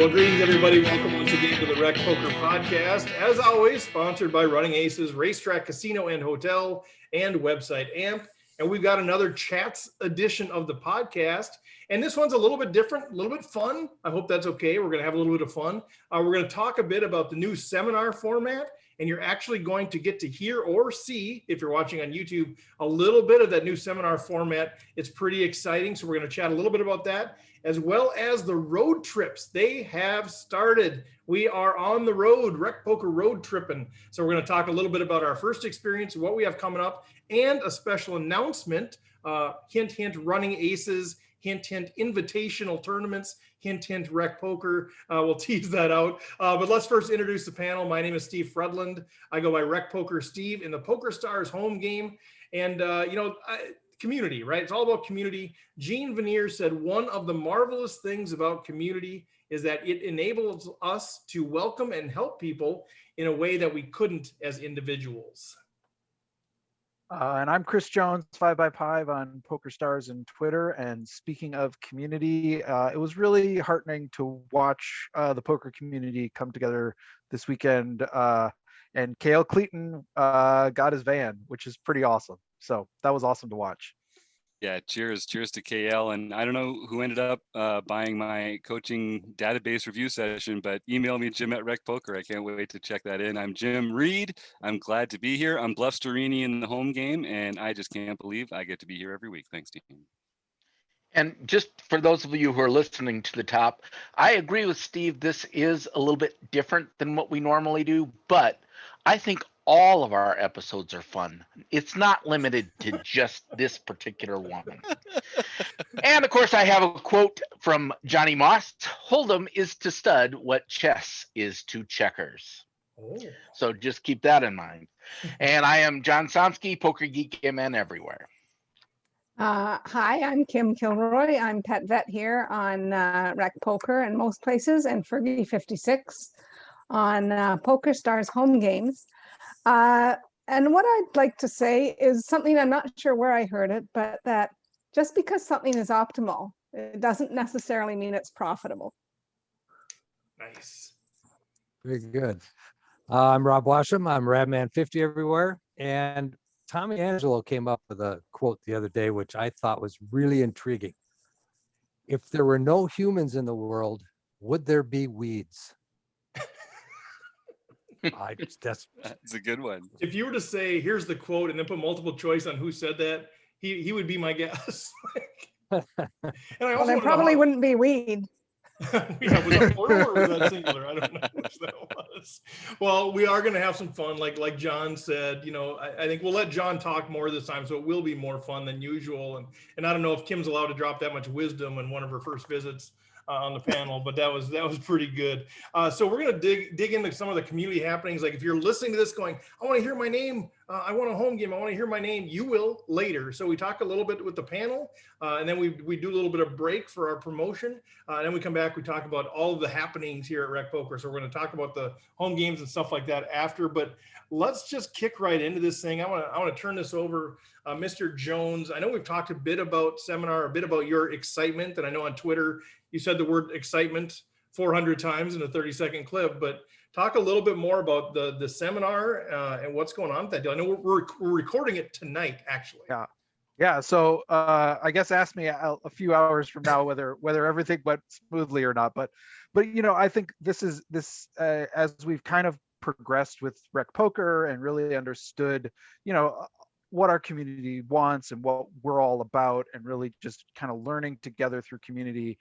well, greetings, everybody. Welcome once again to the RecPoker Podcast. As always, sponsored by Running Aces, Racetrack, Casino, and Hotel, and website AMP. And we've got another Chats edition of the podcast. And this one's a little bit different, a little bit fun. I hope that's okay. We're going to have a little bit of fun. We're going to talk a bit about the new seminar format. And you're actually going to get to hear or see, if you're watching on YouTube, a little bit of that new seminar format. It's pretty exciting. So we're going to chat a little bit about that, as well as the road trips. They have started. We are on the road, RecPoker Road Tripping. So we're going to talk a little bit about our first experience, what we have coming up, and a special announcement. Hint, hint, Running Aces. Hint, hint, Invitational Tournaments. Hint, hint, RecPoker. We'll tease that out. But let's first introduce the panel. My name is Steve Fredland. I go by RecPoker Steve in the Poker Stars home game. And, community, right? It's all about community. Gene Veneer said one of the marvelous things about community is that it enables us to welcome and help people in a way that we couldn't as individuals. And I'm Chris Jones, 5x5 on Poker Stars and Twitter. And speaking of community, it was really heartening to watch the poker community come together this weekend. And Cale Cleaton got his van, which is pretty awesome. So that was awesome to watch. Yeah, cheers to KL. And I don't know who ended up buying my coaching database review session, but email me, Jim at RecPoker. I can't wait to check that in. I'm Jim Reed. I'm glad to be here. I'm Bluffsterini in the home game, and I just can't believe I get to be here every week. Thanks, team. And just for those of you who are listening to the top, I agree with Steve. This is a little bit different than what we normally do, but I think all of our episodes are fun. It's not limited to just this particular one. And of course, I have a quote from Johnny Moss. Hold'em is to stud what chess is to checkers. Oh. So just keep that in mind. And I am John Somsky, Poker Geek MN everywhere. Hi, I'm Kim Kilroy. I'm pet vet here on RecPoker and most places, and Fergie56 on Poker Stars home games. And what I'd like to say is something, I'm not sure where I heard it, but that just because something is optimal, it doesn't necessarily mean it's profitable. Nice. Very good. I'm Rob Washam. I'm Radman50 everywhere. And Tommy Angelo came up with a quote the other day, which I thought was really intriguing. If there were no humans in the world, would there be weeds? That's a good one. If you were to say, here's the quote, and then put multiple choice on who said that, he would be my guess. And I also there probably wouldn't be weed. Yeah, was that plural or was that singular? I don't know which that was. Well, we are going to have some fun, like John said. I think we'll let John talk more this time, so it will be more fun than usual. And I don't know if Kim's allowed to drop that much wisdom in one of her first visits on the panel, but that was pretty good. So we're going to dig into some of the community happenings. Like if you're listening to this going, I want to hear my name, I want a home game, I want to hear my name, you will later. So we talk a little bit with the panel, and then we do a little bit of break for our promotion, and then we come back, we talk about all of the happenings here at RecPoker. So we're going to talk about the home games and stuff like that after, but let's just kick right into this thing. I want to turn this over, Mr. Jones. I know we've talked a bit about seminar, a bit about your excitement, and I know on Twitter you said the word excitement 400 times in a 30-second clip, but talk a little bit more about the seminar and what's going on with that deal. I know we're recording it tonight, actually. Yeah. So I guess ask me a few hours from now whether everything went smoothly or not. But I think this as we've kind of progressed with RecPoker and really understood, what our community wants and what we're all about, and really just kind of learning together through community.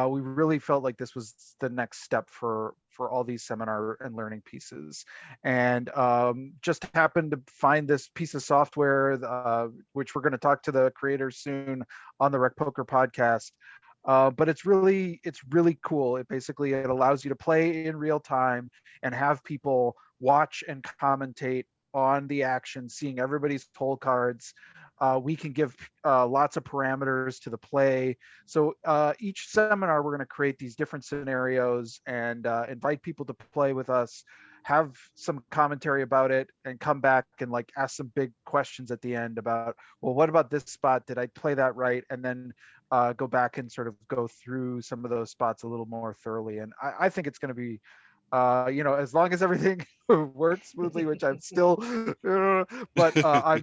We really felt like this was the next step for all these seminar and learning pieces. And just happened to find this piece of software, which we're going to talk to the creators soon on the RecPoker podcast. But it's really cool. It allows you to play in real time and have people watch and commentate on the action, seeing everybody's hole cards. We can give lots of parameters to the play. So each seminar, we're going to create these different scenarios and invite people to play with us have some commentary about it and come back and like ask some big questions at the end about, well, what about this spot? Did I play that right? And then go back and sort of go through some of those spots a little more thoroughly. And I think it's going to be, as long as everything works smoothly, which I'm still, but I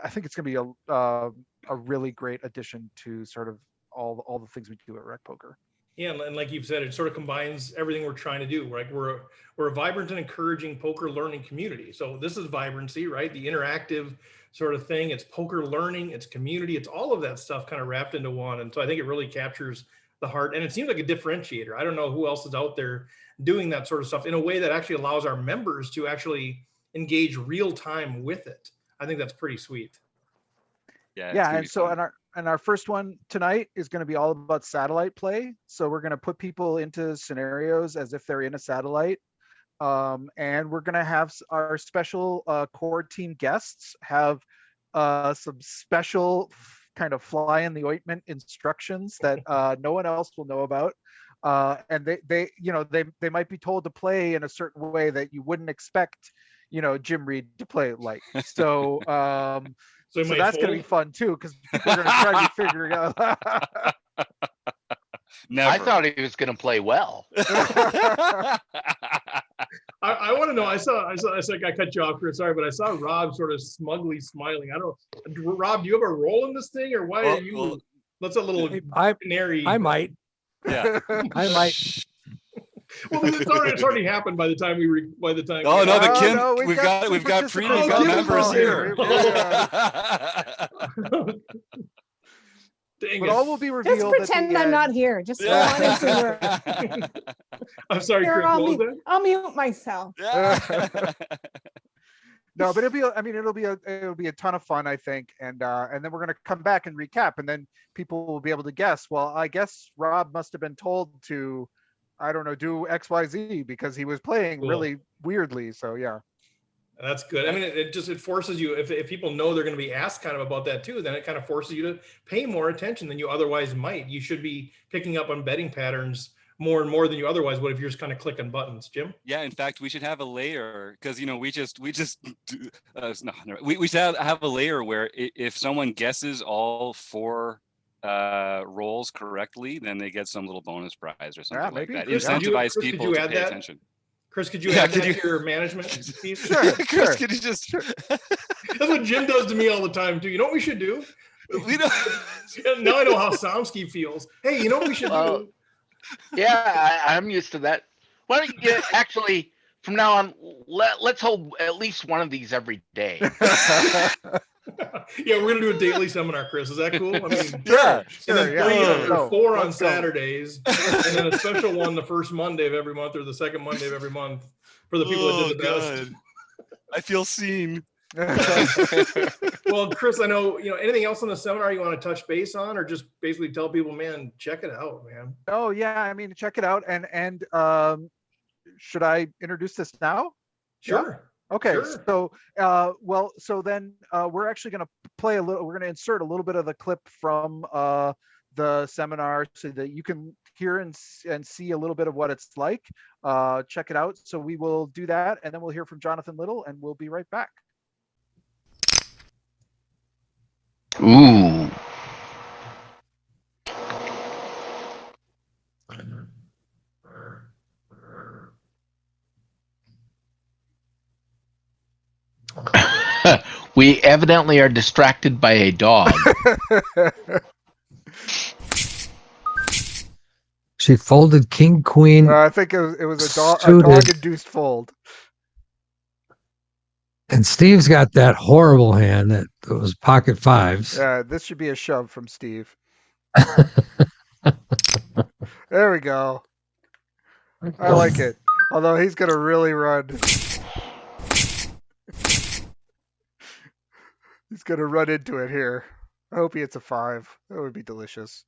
think it's going to be a really great addition to sort of all the things we do at RecPoker. Yeah, and like you've said, it sort of combines everything we're trying to do. Right, we're a vibrant and encouraging poker learning community. So this is vibrancy, right? The interactive sort of thing. It's poker learning, it's community, it's all of that stuff kind of wrapped into one. And so I think it really captures the heart, and it seems like a differentiator. I don't know who else is out there doing that sort of stuff in a way that actually allows our members to actually engage real time with it. I think that's pretty sweet. Yeah, and so our first one tonight is going to be all about satellite play. So we're going to put people into scenarios as if they're in a satellite, and we're going to have our special core team guests have some special kind of fly in the ointment instructions that no one else will know about. And they might be told to play in a certain way that you wouldn't expect, Jim Reed to play it like. So so that's going to be fun too, because people are going to try to figure it out. Never. I thought he was going to play well. I want to know. I cut you off, Chris. Sorry, but I saw Rob sort of smugly smiling. Rob, do you have a role in this thing, or why are you? That's a little canary. I might. Yeah, I might. Well, it's already happened by the time Oh no, but Kim, no, we've got members here. Dang But it. all will be revealed. Just pretend I'm not here. Just go on into work. I'm sorry, Here, Chris. What was that? I'll mute myself. No, but it'll be a ton of fun, I think, and then we're gonna come back and recap, and then people will be able to guess. Well, I guess Rob must have been told to, I don't know, do XYZ because he was playing really weirdly. So yeah. That's good. I mean, it forces you, if people know they're going to be asked kind of about that too, then it kind of forces you to pay more attention than you otherwise might. You should be picking up on betting patterns more and more than you otherwise would if you're just kind of clicking buttons. Jim? Yeah, in fact, we should have a layer, because we should have a layer where if someone guesses all 4 rolls correctly, then they get some little bonus prize or something like that. Incentivize people to pay attention. Chris, could you add that to your management piece? Sure. Chris, could you just? That's what Jim does to me all the time too. You know what we should do? We don't. Now I know how Somsky feels. Hey, you know what we should do? Yeah, I'm used to that. Why don't you actually, from now on, let's hold at least one of these every day. Yeah, we're gonna do a daily seminar, Chris. Is that cool? I mean, Sure. And then 3 or 4 on Let's go. Saturdays, and then a special one the first Monday of every month or the second Monday of every month for the people that did the best. God. I feel seen. Well, Chris, I know, anything else on the seminar you want to touch base on, or just basically tell people, man, check it out, man. Oh yeah, I mean, check it out. And should I introduce this now? Sure. Okay, Sure. so then we're actually going to play we're going to insert a little bit of the clip from the seminar so that you can hear and see a little bit of what it's like. Check it out. So we will do that, and then we'll hear from Jonathan Little, and we'll be right back. Ooh. We evidently are distracted by a dog. She folded king, queen. I think it was a Suited. dog-induced fold. And Steve's got that horrible hand that was pocket 5s. This should be a shove from Steve. There we go. I like it. Although he's going to really run. He's going to run into it here. I hope he hits a 5. That would be delicious.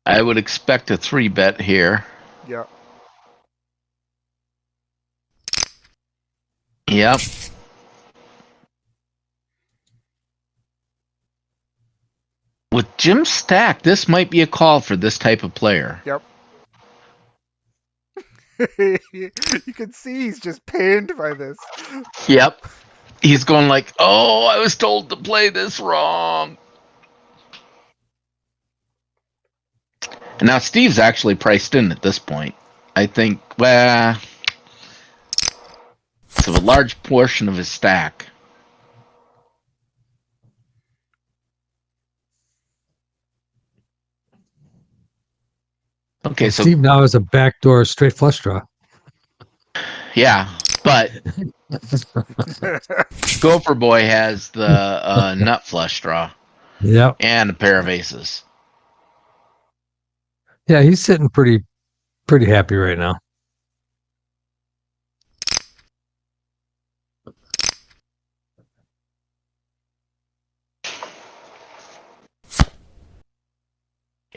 I would expect a 3-bet here. Yeah. Yep. With Jim's stack, this might be a call for this type of player. Yep. You can see he's just pained by this. Yep. He's going like, oh, I was told to play this wrong. And now Steve's actually priced in at this point. I think, well, it's a large portion of his stack. Okay, so Steve now is a backdoor straight flush draw. yeah, but Gopher Boy has the nut flush draw. Yep. And a pair of aces. Yeah, he's sitting pretty happy right now.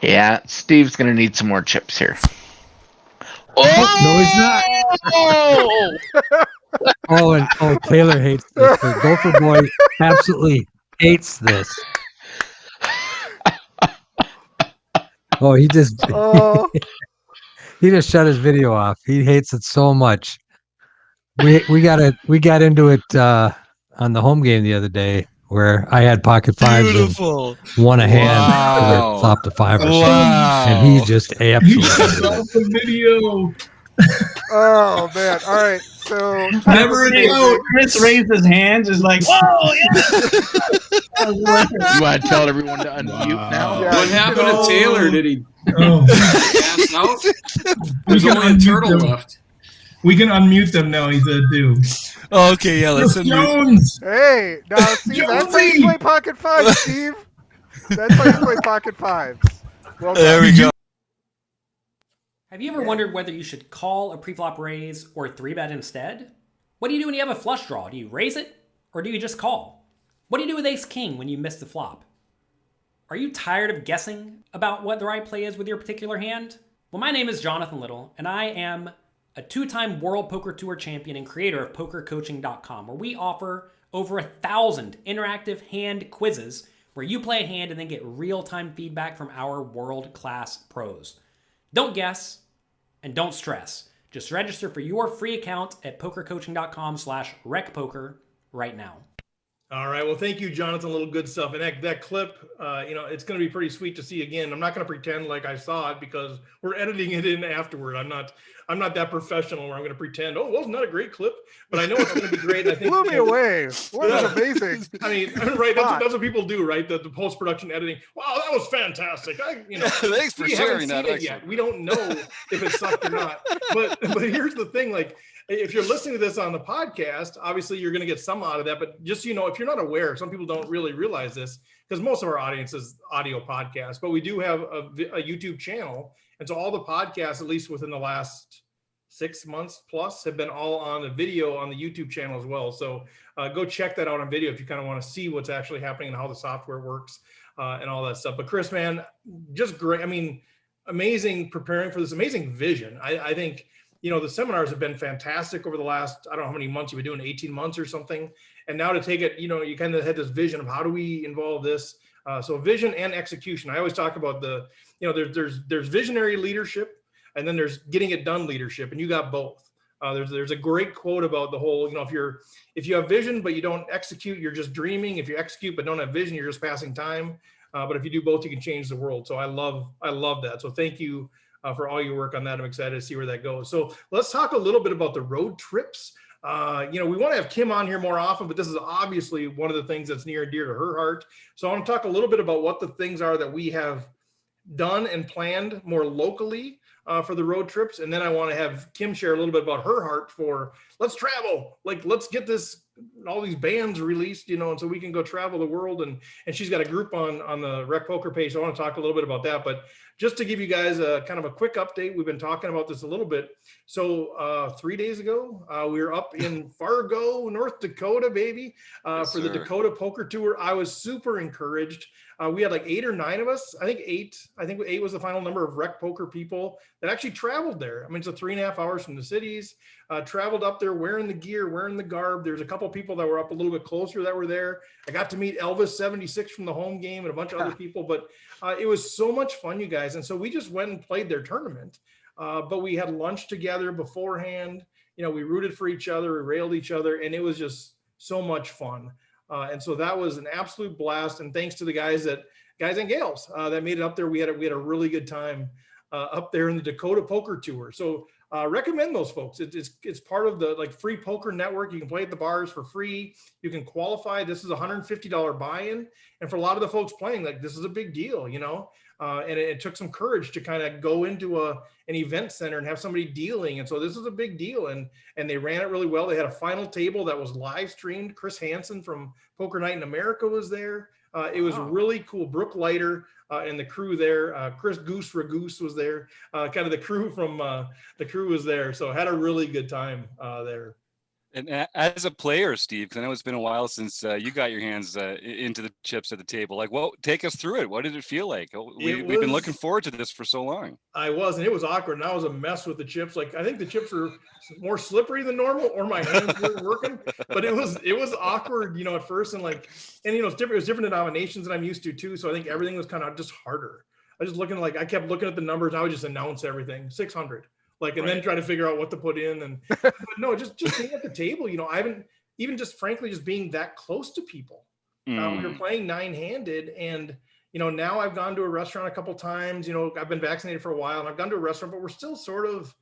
Yeah, Steve's gonna need some more chips here. Oh, no, he's not. Oh, Taylor hates this. The Gopher Boy absolutely hates this. Oh, he just he just shut his video off. He hates it so much. We got into it on the home game the other day where I had pocket fives and won a hand or flopped a five or something, and he just absolutely hated it. the video. Oh man! All right, so Never in doubt. Chris raised his hands. Is like, whoa, yeah. You want to tell everyone to unmute now? Yeah, What happened to Taylor? Did he Oh, pass out? we There's can only a unmute turtle them. left. We can unmute them now. He said, "Do." Okay, yeah, let's Chris unmute. Jones. hey, now see, that's how you Jonesy! play pocket fives, Steve. That's how you play pocket fives. Well done. There we go. Have you ever wondered whether you should call a preflop raise or 3-bet instead? What do you do when you have a flush draw? Do you raise it or do you just call? What do you do with ace-king when you miss the flop? Are you tired of guessing about what the right play is with your particular hand? Well, my name is Jonathan Little, and I am a 2-time World Poker Tour champion and creator of PokerCoaching.com, where we offer over 1,000 interactive hand quizzes where you play a hand and then get real-time feedback from our world-class pros. Don't guess and don't stress. Just register for your free account at pokercoaching.com/recpoker right now. All right. Well, thank you, Jonathan. A little good stuff. And that clip, it's going to be pretty sweet to see again. I'm not going to pretend like I saw it because we're editing it in afterward. I'm not that professional where I'm going to pretend, oh, wasn't that a great clip? But I know it's going to be great. I think Blew me away. What an amazing. I mean, right. That's what people do, right? The post-production editing. Wow, that was fantastic. Thanks for we sharing haven't that. seen it yet. We don't know if it sucked or not. But here's the thing, like, if you're listening to this on the podcast, obviously you're going to get some out of that. But just, if you're not aware, some people don't really realize this because most of our audience is audio podcasts, but we do have a YouTube channel. And so all the podcasts, at least within the last 6 months plus, have been all on the video on the YouTube channel as well. So go check that out on video if you kind of want to see what's actually happening and how the software works and all that stuff. But Chris, man, just great. I mean, amazing preparing for this amazing vision. I think, the seminars have been fantastic over the last, I don't know how many months you've been doing, 18 months or something. And now to take it, you kind of had this vision of how do we involve this? So vision and execution. I always talk about there's visionary leadership and then there's getting it done leadership. And you got both. There's a great quote about the whole, if you have vision, but you don't execute, you're just dreaming. If you execute, but don't have vision, you're just passing time. But if you do both, you can change the world. So I love that. So thank you for all your work on that. I'm excited to see where that goes. So let's talk a little bit about the road trips. We want to have Kim on here more often, but this is obviously one of the things that's near and dear to her heart. So I want to talk a little bit about what the things are that we have done and planned more locally for the road trips. And then I want to have Kim share a little bit about her heart for let's travel, like let's get all these bands released, and so we can go travel the world. And she's got a group on the RecPoker page. So I want to talk a little bit about that, but just to give you guys a kind of a quick update, we've been talking about this a little bit. So 3 days ago, we were up in Fargo, North Dakota, baby, for the Dakota Poker Tour. I was super encouraged. We had like 8 or 9 of us. I think 8 was the final number of RecPoker people that actually traveled there. I mean, it's 3.5 hours from the cities, traveled up there wearing the gear, wearing the garb. There's a couple people that were up a little bit closer that were there. I got to meet Elvis 76 from the home game and a bunch of other people, but it was so much fun, you guys. And so we just went and played their tournament. but we had lunch together beforehand. You know, we rooted for each other, we railed each other, and it was just so much fun. And so that was an absolute blast. And thanks to the guys and gals that made it up there. We had a really good time up there in the Dakota Poker Tour. So recommend those folks. It's part of the like free poker network. You can play at the bars for free. You can qualify. This is $150 buy-in. And for a lot of the folks playing, like, this is a big deal, you know? And it took some courage to kind of go into an event center and have somebody dealing. And so this is a big deal. And they ran it really well. They had a final table that was live streamed. Chris Hansen from Poker Night in America was there. It was really cool. Brooke Leiter and the crew there. Chris Goose Ragoose was there. Kind of the crew from the crew was there. So had a really good time there. And as a player, Steve, because I know it's been a while since you got your hands into the chips at the table. Like, well, take us through it. What did it feel like? We've been looking forward to this for so long. I was, and it was awkward. And I was a mess with the chips. Like, I think the chips were more slippery than normal, or my hands weren't working. But it was awkward, you know, at first. And like, and you know, it's different. It was different denominations that I'm used to too. So I think everything was kind of just harder. I was just looking, like, I kept looking at the numbers. And I would just announce everything 600. Like, and then try to figure out what to put in. And but no, just being at the table, you know, I haven't even just frankly just being that close to people. We were playing 9-handed, and you know, now I've gone to a restaurant a couple times. You know, I've been vaccinated for a while, and I've gone to a restaurant, but we're still sort of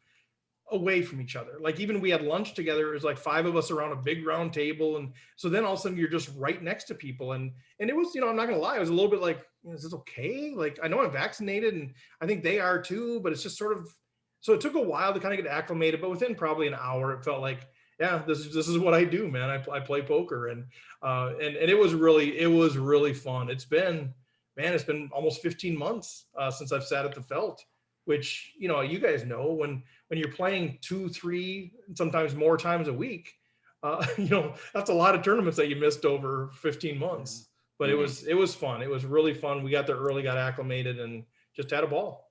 away from each other. Like, even we had lunch together. It was like 5 of us around a big round table, and so then all of a sudden you're just right next to people, and it was, you know, I'm not gonna lie, it was a little bit like, is this okay? Like, I know I'm vaccinated, and I think they are too, but it's just sort of. So it took a while to kind of get acclimated, but within probably an hour, it felt like, yeah, this is what I do, man. I play poker, and it was really fun. It's been almost 15 months since I've sat at the felt, which, you know, you guys know when you're playing 2, 3, sometimes more times a week, you know, that's a lot of tournaments that you missed over 15 months. But it was fun. It was really fun. We got there early, got acclimated, and just had a ball.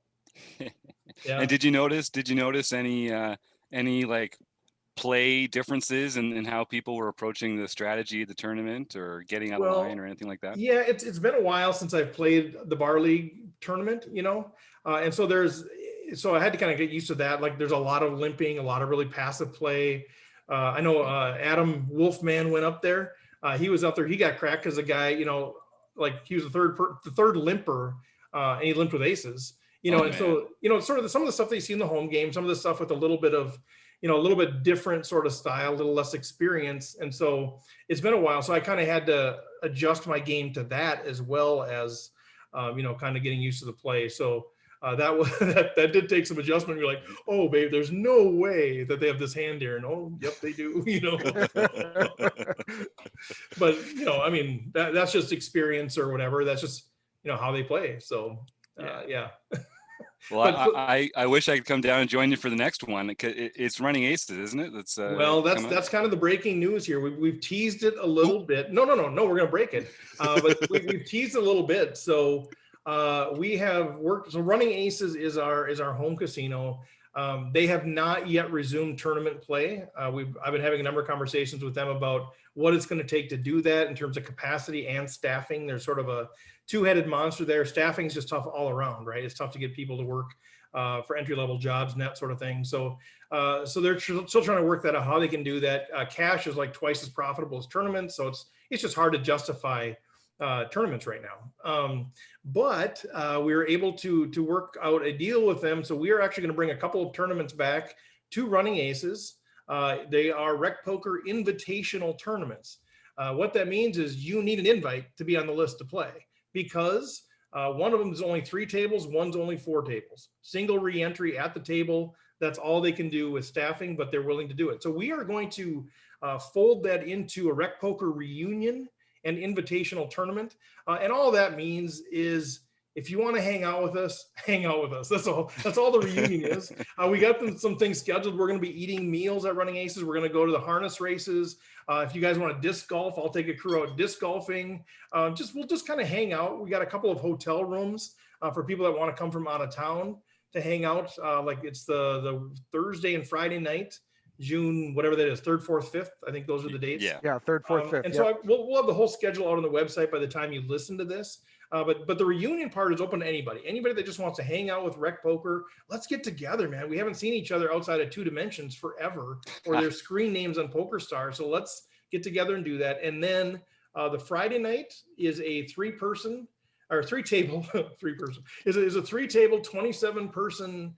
Yeah. And did you notice any like play differences in how people were approaching the strategy of the tournament, or getting out of line, or anything like that? Yeah, it's been a while since I've played the bar league tournament, you know, and so I had to kind of get used to that. Like, there's a lot of limping, a lot of really passive play. I know Adam Wolfman went up there. He was up there. He got cracked because the guy, you know, like, he was the third limper, and he limped with aces. You know, so, you know, sort of some of the stuff that you see in the home game, some of the stuff with a little bit of, you know, a little bit different sort of style, a little less experience. And so it's been a while. So I kind of had to adjust my game to that, as well as, you know, kind of getting used to the play. So that did take some adjustment. You're like, oh, babe, there's no way that they have this hand here. And oh, yep, they do, you know. But, you know, I mean, that's just experience or whatever. That's just, you know, how they play. So. Yeah. Well, I wish I could come down and join you for the next one. It's Running Aces, isn't it? That's kind of the breaking news here. We've teased it a little bit. No, we're gonna break it. But we've teased it a little bit. So we have worked. So Running Aces is our home casino. They have not yet resumed tournament play. I've been having a number of conversations with them about what it's going to take to do that in terms of capacity and staffing. There's sort of a two-headed monster there. Staffing is just tough all around, right? It's tough to get people to work for entry-level jobs and that sort of thing. So they're still trying to work that out, how they can do that. Cash is like twice as profitable as tournaments, so it's just hard to justify tournaments right now. But we were able to work out a deal with them. So we are actually going to bring a couple of tournaments back to Running Aces. They are RecPoker Invitational Tournaments. What that means is you need an invite to be on the list to play, because one of them is only 3 tables, one's only 4 tables. Single re-entry at the table. That's all they can do with staffing, but they're willing to do it. So we are going to fold that into a RecPoker reunion and invitational tournament. And all that means is, if you want to hang out with us, hang out with us. That's all the reunion is. We got some things scheduled. We're going to be eating meals at Running Aces. We're going to go to the harness races. If you guys want to disc golf, I'll take a crew out disc golfing. We'll just kind of hang out. We got a couple of hotel rooms for people that want to come from out of town to hang out. Like, it's the Thursday and Friday night, June, whatever that is, 3rd, 4th, 5th. I think those are the dates. Yeah, 3rd, 4th, 5th. And so we'll have the whole schedule out on the website by the time you listen to this. But the reunion part is open to anybody that just wants to hang out with Rec Poker. Let's get together, man. We haven't seen each other outside of 2 dimensions forever, or their screen names on PokerStars. So let's get together and do that. And then the Friday night is a 3-person or 3-table, 3-person is a 3-table, 27-person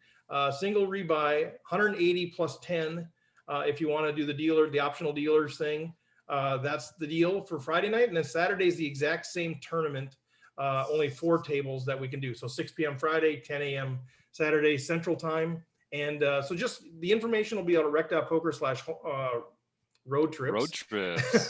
single rebuy, 180 plus 10. If you want to do the optional dealers thing, that's the deal for Friday night. And then Saturday is the exact same tournament. Only 4 tables that we can do. So 6 p.m. Friday, 10 a.m. Saturday Central Time. And so just the information will be out at rec.poker/road trips. Road trips.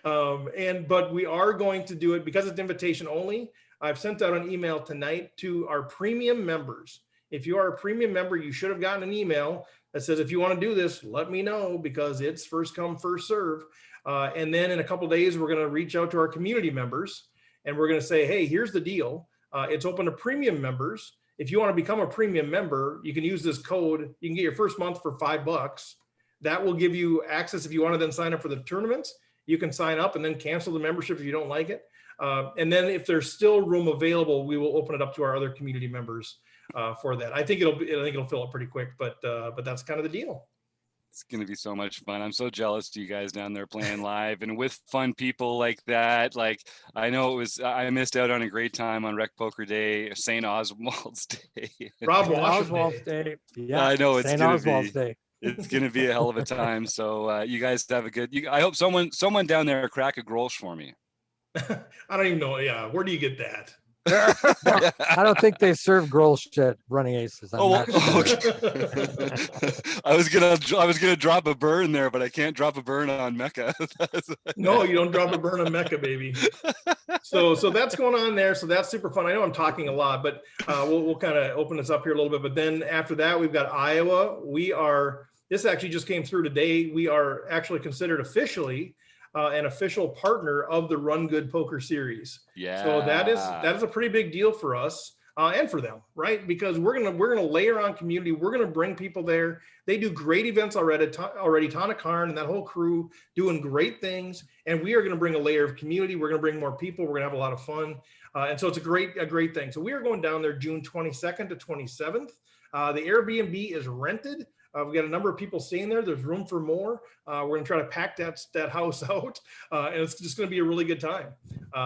But we are going to do it because it's invitation only. I've sent out an email tonight to our premium members. If you are a premium member, you should have gotten an email that says, if you want to do this, let me know, because it's first come, first serve. And then in a couple of days, we're going to reach out to our community members. And we're going to say, hey, here's the deal. It's open to premium members. If you want to become a premium member, you can use this code. You can get your first month for $5. That will give you access. If you want to then sign up for the tournaments, you can sign up and then cancel the membership if you don't like it. And then if there's still room available, we will open it up to our other community members for that. I think it'll fill up pretty quick, but that's kind of the deal. It's going to be so much fun. I'm so jealous to you guys down there playing live and with fun people like that. Like, I know I missed out on a great time on Rec Poker Day, St. Oswald's Day. Rob Oswald's Day. Yeah, I know it's St. going Oswald's to be. Day. It's going to be a hell of a time. So you guys have a good. I hope someone down there crack a Grolsch for me. I don't even know. Yeah, where do you get that? I don't think they serve Grolsch at Running Aces. Okay. I was gonna drop a burn there, but I can't drop a burn on Mecca. No, you don't drop a burn on Mecca, baby. So that's going on there. So that's super fun. I know I'm talking a lot, but we'll kind of open this up here a little bit. But then after that, we've got Iowa. This actually just came through today. We are actually considered officially an official partner of the RunGood Poker Series. Yeah. So that is a pretty big deal for us and for them, right? Because we're gonna layer on community. We're gonna bring people there. They do great events already. Tana Karn and that whole crew doing great things, and we are gonna bring a layer of community. We're gonna bring more people. We're gonna have a lot of fun, and so it's a great thing. So we are going down there June 22nd to 27th. The Airbnb is rented. We've got a number of people staying there. There's room for more. We're going to try to pack that house out, and it's just going to be a really good time.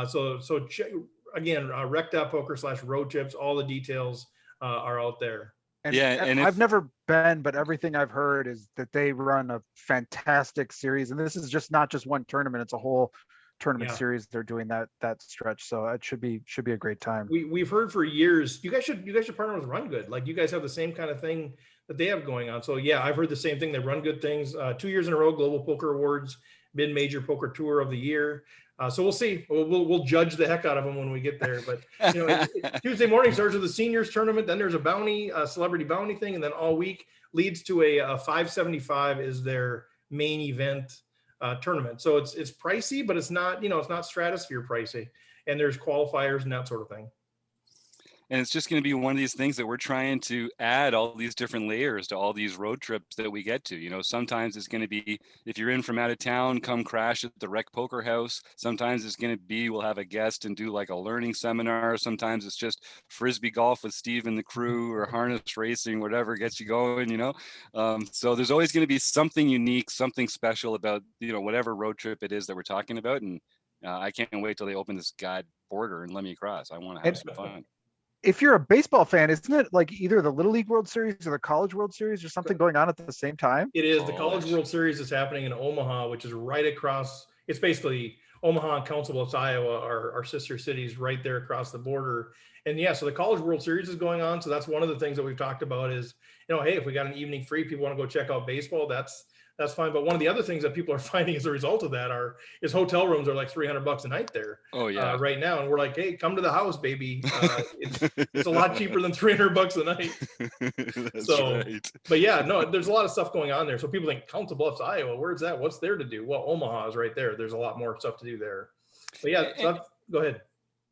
So check, again, rec.poker/road trips. All the details are out there. And I've never been, but everything I've heard is that they run a fantastic series, and this is not just one tournament; it's a whole tournament series. They're doing that stretch, so it should be a great time. We've heard for years. You guys should partner with RunGood. Like, you guys have the same kind of thing that they have going on. So yeah, I've heard the same thing. They run good things. 2 years in a row, Global Poker Awards, Mid-Major Poker Tour of the Year. So we'll see. We'll judge the heck out of them when we get there. But Tuesday morning starts with the seniors tournament. Then there's a bounty, celebrity bounty thing, and then all week leads to a 575 is their main event tournament. So it's pricey, but it's not stratosphere pricey. And there's qualifiers and that sort of thing. And it's just going to be one of these things that we're trying to add all these different layers to all these road trips that we get to. Sometimes it's going to be, if you're in from out of town, come crash at the Rec Poker House. Sometimes it's going to be, we'll have a guest and do like a learning seminar. Sometimes it's just Frisbee golf with Steve and the crew, or harness racing, whatever gets you going, So there's always going to be something unique, something special about, whatever road trip it is that we're talking about. And I can't wait till they open this border and let me cross. I want to have some fun. If you're a baseball fan, isn't it like either the Little League World Series or the College World Series or something going on at the same time? It is. The College World Series is happening in Omaha, which is right across. It's basically Omaha and Council Bluffs, Iowa, are sister cities right there across the border. And yeah, so the College World Series is going on. So that's one of the things that we've talked about is, hey, if we got an evening free, people want to go check out baseball, that's fine. But one of the other things that people are finding as a result of that is hotel rooms are like $300 a night there. Oh yeah. Right now. And we're like, hey, come to the house, baby. It's a lot cheaper than $300 a night. That's so, right. But yeah, no, there's a lot of stuff going on there. So people think Council Bluffs, Iowa, where's that? What's there to do? Well, Omaha is right there. There's a lot more stuff to do there. But yeah, go ahead.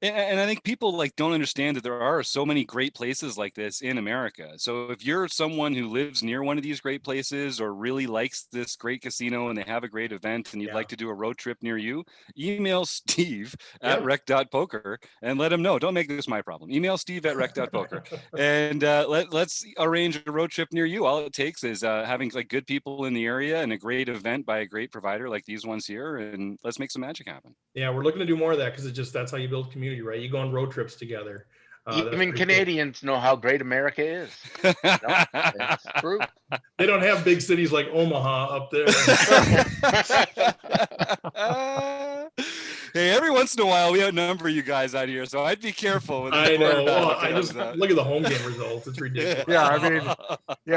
And I think people like don't understand that there are so many great places like this in America. So if you're someone who lives near one of these great places or really likes this great casino and they have a great event and you'd like to do a road trip near you, email Steve at rec.poker and let him know. Don't make this my problem. Email Steve at rec.poker and let's arrange a road trip near you. All it takes is having like good people in the area and a great event by a great provider like these ones here, and let's make some magic happen. Yeah, we're looking to do more of that because it's just that's how you build community, right? You go on road trips together. Even Canadians know how great America is. It's true. They don't have big cities like Omaha up there. Hey, every once in a while we outnumber you guys out here, so I'd be careful with I know. Well, I just look at the home game results. It's ridiculous. Yeah,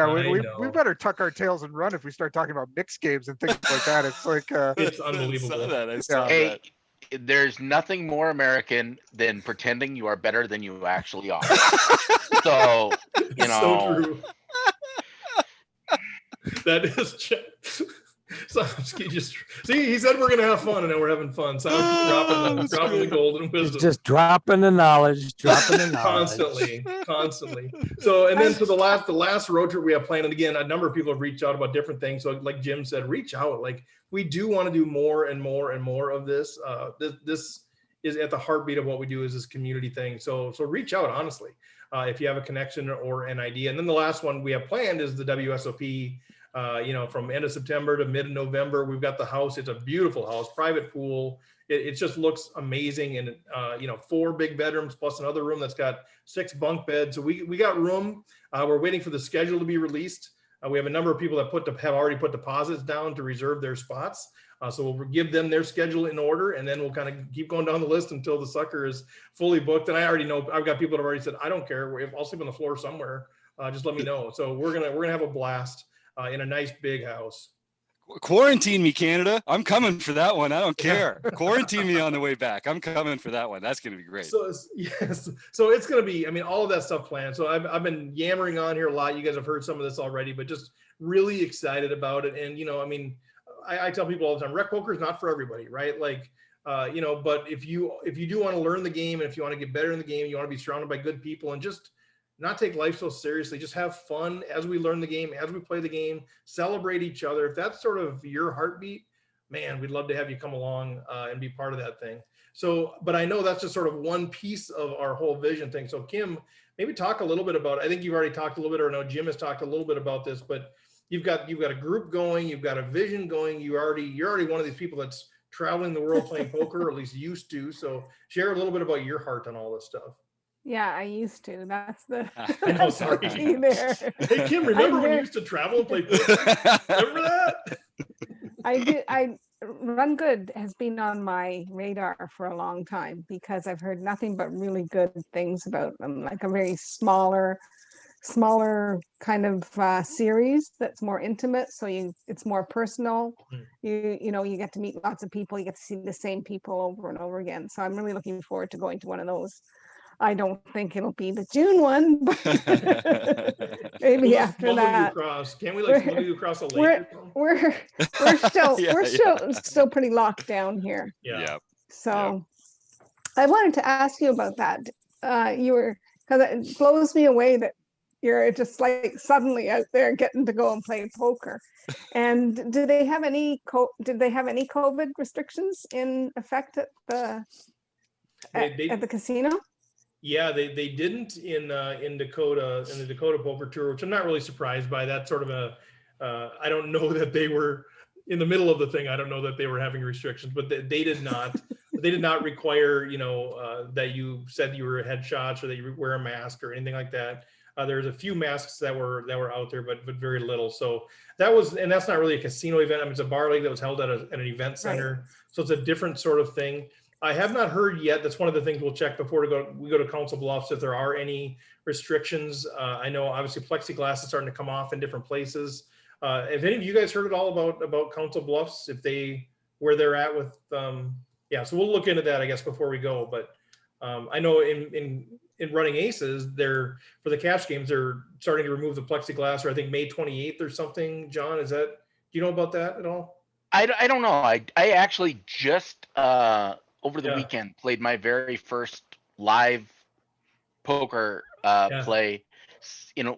I mean, we better tuck our tails and run if we start talking about mixed games and things like that. It's like it's unbelievable. I saw that. There's nothing more American than pretending you are better than you actually are. So, you know. So true. That is just. So just see, he said we're gonna have fun, and now we're having fun. So I'm dropping the golden wisdom. Just dropping the knowledge, constantly. So, and then to the last road trip we have planned, and again, a number of people have reached out about different things. So, like Jim said, reach out. Like we do want to do more and more and more of this. This is at the heartbeat of what we do is this community thing. So reach out honestly if you have a connection or an idea. And then the last one we have planned is the WSOP. From end of September to mid of November, we've got the house. It's a beautiful house, private pool. It just looks amazing. And, 4 big bedrooms plus another room that's got 6 bunk beds. So we got room. We're waiting for the schedule to be released. We have a number of people that have already put deposits down to reserve their spots. So we'll give them their schedule in order, and then we'll kind of keep going down the list until the sucker is fully booked. And I already know I've got people that have already said, I don't care. If I'll sleep on the floor somewhere, just let me know. So we're gonna have a blast. In a nice big house. Quarantine me, Canada. I'm coming for that one. I don't care. Quarantine me on the way back. I'm coming for that one. That's going to be great. So yes. So it's going to be, all of that stuff planned. So I've been yammering on here a lot. You guys have heard some of this already, but just really excited about it. And, I tell people all the time, rec poker is not for everybody, right? Like, but if you do want to learn the game and if you want to get better in the game, you want to be surrounded by good people and just not take life so seriously, just have fun as we learn the game, as we play the game, celebrate each other. If that's sort of your heartbeat, man, we'd love to have you come along and be part of that thing. So, but I know that's just sort of one piece of our whole vision thing. So Kim, maybe talk a little bit about, I think you've already talked a little bit, or I know Jim has talked a little bit about this, but you've got a group going, you've got a vision going. You're already one of these people that's traveling the world playing poker, or at least used to. So share a little bit about your heart on all this stuff. Yeah, I used to. That's the sorry. There. Hey Kim, remember when you used to travel and play poker? Remember that? I did. RunGood has been on my radar for a long time because I've heard nothing but really good things about them. Like a very smaller kind of series that's more intimate. So it's more personal. You get to meet lots of people. You get to see the same people over and over again. So I'm really looking forward to going to one of those. I don't think it'll be the June one, but maybe after that. Can we smuggle you across a lake? We're still pretty locked down here. Yeah. So I wanted to ask you about that. Because it blows me away that you're just like suddenly out there getting to go and play poker. And did they have any COVID restrictions in effect at the casino? Yeah, they didn't in Dakota, in the Dakota Poker Tour, which I'm not really surprised by. That sort of I don't know that they were in the middle of the thing. I don't know that they were having restrictions, but they did not. They did not require that you said you were headshots or that you wear a mask or anything like that. There's a few masks that were out there, but very little. So that's not really a casino event. I mean, it's a bar league that was held at an event center, right. So it's a different sort of thing. I have not heard yet. That's one of the things we'll check before we go to Council Bluffs if there are any restrictions. I know obviously plexiglass is starting to come off in different places. Have any of you guys heard at all about Council Bluffs, where they're at with? So we'll look into that, I guess, before we go. But I know in running aces, for the cash games, they're starting to remove the plexiglass, or I think May 28th or something. John, do you know about that at all? I don't know. I actually just over the weekend played my very first live poker Yeah. play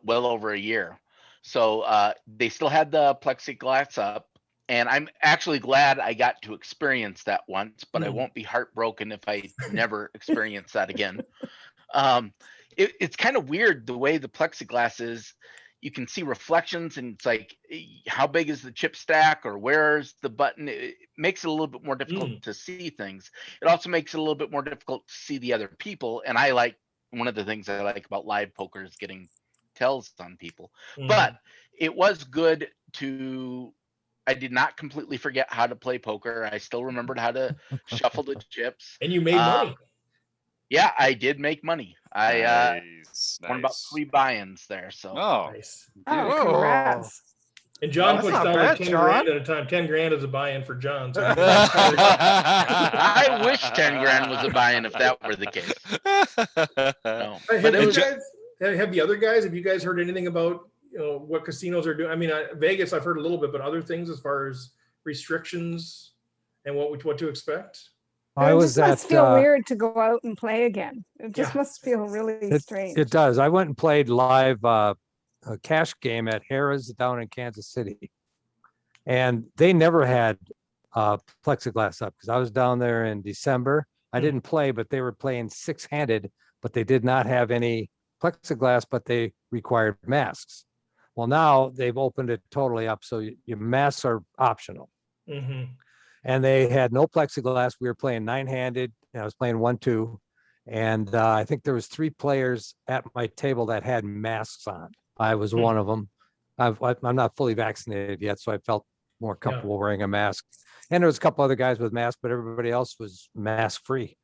well over a year. So they still had the plexiglass up, and I'm actually glad I got to experience that once, but I won't be heartbroken if I never experience that again. It's kind of weird the way the plexiglass is. You can see reflections, and it's like, how big is the chip stack, or where's the button? It makes it a little bit more difficult to see things. It also makes it a little bit more difficult to see the other people. And one of the things I like about live poker is getting tells on people. But it was good I did not completely forget how to play poker. I still remembered how to shuffle the chips. And you made money. Yeah, I did make money. I won about Nice. 3 buy-ins there. So Nice. Oh, congrats. And John That's puts not down bad, like 10 John. grand at a time. 10 grand is a buy-in for John. So I wish 10 grand was a buy-in if that were the case. No. But it was, have the other guys, have you guys heard anything about what casinos are doing? I mean, Vegas, I've heard a little bit, but other things as far as restrictions and what to expect? I was It at. must feel weird to go out and play again. It just must feel really strange. It does. I went and played live a cash game at Harrah's down in Kansas City, and they never had plexiglass up because I was down there in December. I didn't play, but they were playing 6-handed, but they did not have any plexiglass, but they required masks. Well, now they've opened it totally up, so your masks are optional. And they had no plexiglass. We were playing 9-handed, and I was playing 1-2. And I think there was 3 players at my table that had masks on. I was one of them. I'm not fully vaccinated yet, so I felt more comfortable wearing a mask. And there was a couple other guys with masks, but everybody else was mask free.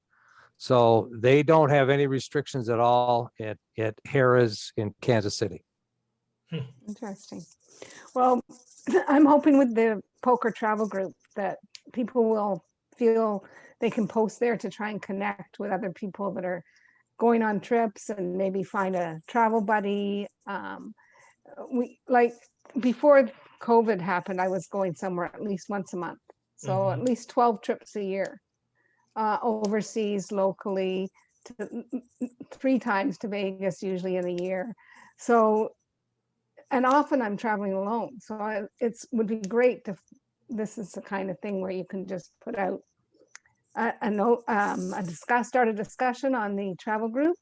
So they don't have any restrictions at all at Harrah's in Kansas City. Interesting. Well, I'm hoping with the poker travel group that people will feel they can post there to try and connect with other people that are going on trips and maybe find a travel buddy. We before COVID happened, I was going somewhere at least once a month. So at least 12 trips a year, overseas, locally, 3 times to Vegas, usually in a year. So, and often I'm traveling alone. So it would be great to, this is the kind of thing where you can just put out start a discussion on the travel group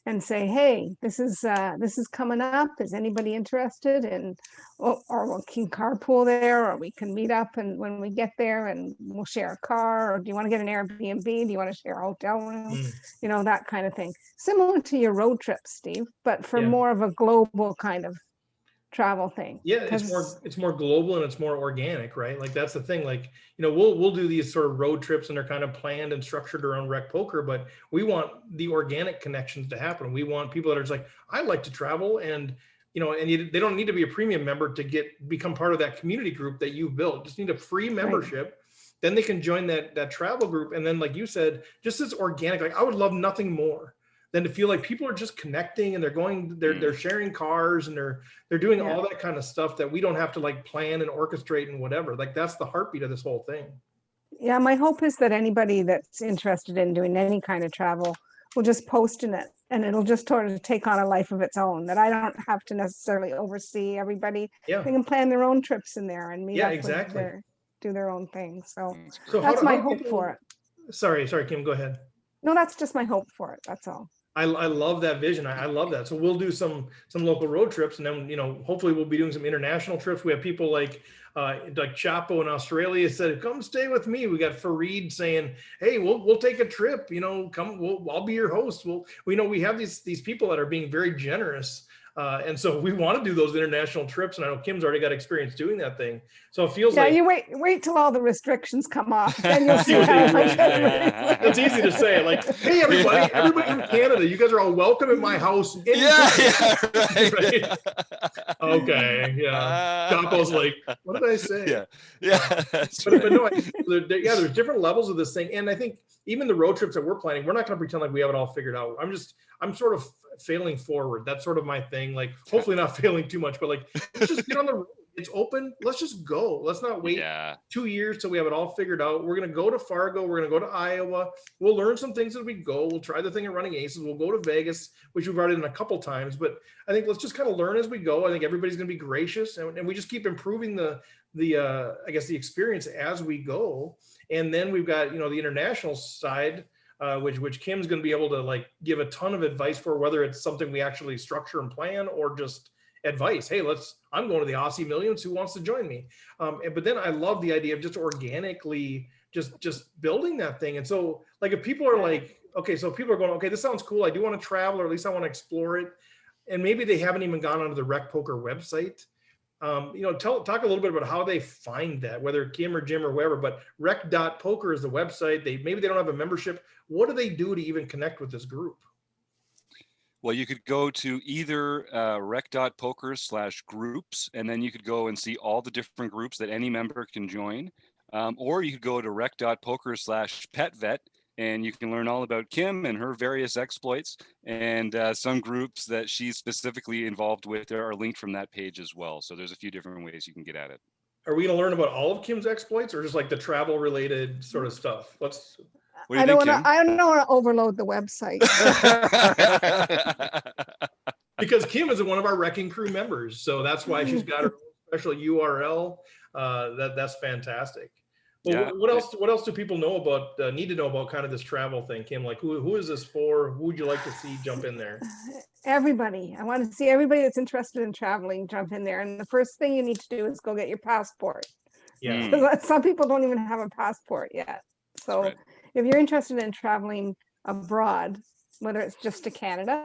and say, hey, this is coming up. Is anybody interested in, or we can carpool there, or we can meet up and when we get there and we'll share a car, or do you want to get an Airbnb? Do you want to share a hotel room? That kind of thing. Similar to your road trip, Steve, but for more of a global kind of travel thing. Yeah, it's more global and it's more organic, right? Like that's the thing. Like, we'll do these sort of road trips and they're kind of planned and structured around rec poker, but we want the organic connections to happen. We want people that are just like, I like to travel, and they don't need to be a premium member to become part of that community group that you've built. Just need a free membership. Right. Then they can join that travel group. And then, like you said, just as organic, like I would love nothing more than to feel like people are just connecting and they're sharing cars and they're doing all that kind of stuff that we don't have to like plan and orchestrate and whatever. Like that's the heartbeat of this whole thing. Yeah, my hope is that anybody that's interested in doing any kind of travel will just post in it, and it'll just sort of take on a life of its own, that I don't have to necessarily oversee everybody. Yeah. They can plan their own trips in there and meet up exactly. do their own thing. So that's my hope for it. Sorry, Kim, go ahead. No, that's just my hope for it. That's all. I love that vision. I love that. So we'll do some local road trips, and then hopefully we'll be doing some international trips. We have people like Chapo in Australia said, "Come stay with me." We got Fareed saying, "Hey, we'll take a trip. Come. I'll be your host." We have these people that are being very generous. And so we want to do those international trips, and I know Kim's already got experience doing that thing. So it feels like you wait till all the restrictions come off, then you'll see how much. It's easy to say, like, hey, everybody from Canada, you guys are all welcome at my house. Right. Okay, yeah. Chapo's like, what did I say? Yeah. But no, there's different levels of this thing, and I think even the road trips that we're planning, we're not going to pretend like we have it all figured out. I'm sort of failing forward. That's sort of my thing. Like, hopefully not failing too much, but like, let's just get on the road. it's open. Let's just go. Let's not wait Yeah. 2 years till we have it all figured out. We're going to go to Fargo. We're going to go to Iowa. We'll learn some things as we go. We'll try the thing at Running Aces. We'll go to Vegas, which we've already done a couple times. But I think let's just kind of learn as we go. I think everybody's going to be gracious, and we just keep improving the I guess the experience as we go. And then we've got, you know, the international side, which Kim's going to be able to like give a ton of advice for, whether it's something we actually structure and plan or just advice. Hey, I'm going to the Aussie Millions. Who wants to join me? But then I love the idea of just organically just building that thing. And so like, if people are like, okay, so people are going, okay, this sounds cool. I do want to travel, or at least I want to explore it. And maybe they haven't even gone onto the RecPoker website. You know, talk a little bit about how they find that, whether Kim or Jim or whoever, but rec.poker is the website. Maybe they don't have a membership. What do they do to even connect with this group? Well, you could go to either rec.poker/groups, and then you could go and see all the different groups that any member can join. Or you could go to rec.poker/petvet, and you can learn all about Kim and her various exploits, and some groups that she's specifically involved with are linked from that page as well. So there's a few different ways you can get at it. Are we going to learn about all of Kim's exploits, or just like the travel related sort of stuff? What do you think, Kim? I don't want to overload the website. Because Kim is one of our Wrecking Crew members, so that's why she's got her special URL. That's fantastic. Well, Yeah. What else do people know about? Need to know about kind of this travel thing, Kim? Like, who is this for? Who would you like to see jump in there? Everybody. I want to see everybody that's interested in traveling jump in there. And the first thing you need to do is go get your passport. Yeah. Because some people don't even have a passport yet. So right. if you're interested in traveling abroad, whether it's just to Canada